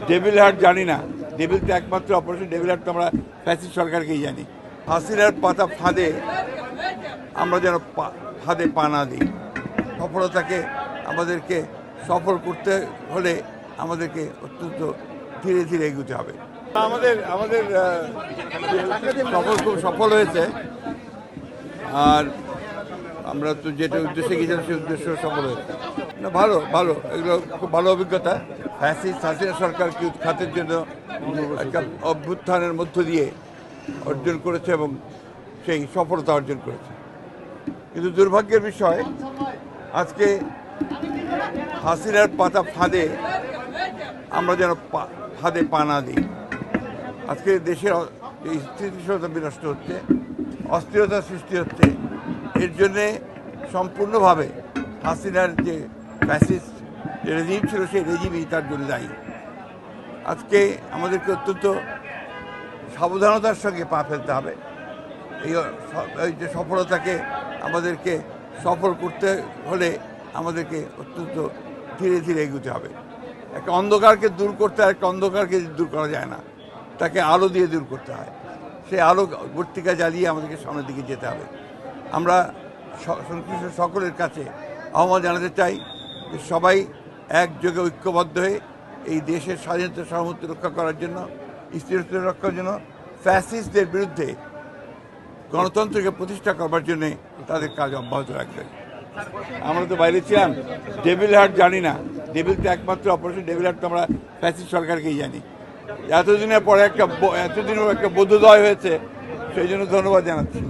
Devil heart জানি না, devil তো একমাত্র অপারেশন ডেভিল হার্ট তো আমরা ফ্যাসিস্ট সরকারকেই জানি। হাসিনার পাতা ফাঁদে আমরা যেন ফাঁদে পা না দিই। সফলতাকে আমাদেরকে সফল করতে হলে আমাদেরকে অত্যন্ত ধীরে ধীরে এগোতে হবে। আমাদের আমাদের সফল খুব সফল হয়েছে, আর আমরা তো যেটা উদ্দেশ্যে গিয়েছিলাম সেই উদ্দেশ্য সফল হয়েছে। না, ভালো ভালো, এগুলো খুব ভালো অভিজ্ঞতা। ফ্যাসিস্ট হাসিনা সরকারকে উৎখাতের জন্য একটা অভ্যুত্থানের মধ্য দিয়ে অর্জন করেছে এবং সেই সফলতা অর্জন করেছে। কিন্তু দুর্ভাগ্যের বিষয়, আজকে হাসিনার পাতা ফাঁদে আমরা যেন ফাঁদে পা না দিই। আজকে দেশের এই স্থিতিশীলতা বিনষ্ট হচ্ছে, অস্থিরতা সৃষ্টি হচ্ছে। এর জন্যে সম্পূর্ণভাবে হাসিনার যে ফ্যাসিস্ট রেজিম ছিল সেই রেজিমই তার জন্য দায়ী। আজকে আমাদেরকে অত্যন্ত সাবধানতার সঙ্গে পা ফেলতে হবে। এই যে সফলতাকে আমাদেরকে সফল করতে হলে আমাদেরকে অত্যন্ত ধীরে ধীরে এগোতে হবে। একটা অন্ধকারকে দূর করতে আর একটা অন্ধকারকে দূর করা যায় না, তাকে আলো দিয়ে দূর করতে হয়। সেই আলো বর্তিকা জ্বালিয়ে আমাদেরকে সামনের দিকে যেতে হবে। আমরা সংশ্লিষ্ট সকলের কাছে আহ্বান জানাতে চাই যে সবাই একযোগে ঐক্যবদ্ধ হয়ে এই দেশের স্বাধীনতা সার্বভৌমত্ব রক্ষা করার জন্য, স্থিরতা রক্ষার জন্য, ফ্যাসিস্টদের বিরুদ্ধে গণতন্ত্রকে প্রতিষ্ঠা করবার জন্যে তাদের কাজ অব্যাহত রাখবেন। আমরা তো বাইরে ছিলাম, ডেভিল হার্ট জানি না, ডেভিল তো একমাত্র অপারেশন ডেভিল হার্ট তো আমরা ফ্যাসিস্ট সরকারকেই জানি। এতদিনের পরে এতদিনের একটা বোধোদয় হয়েছে, সেই জন্য ধন্যবাদ জানাচ্ছি।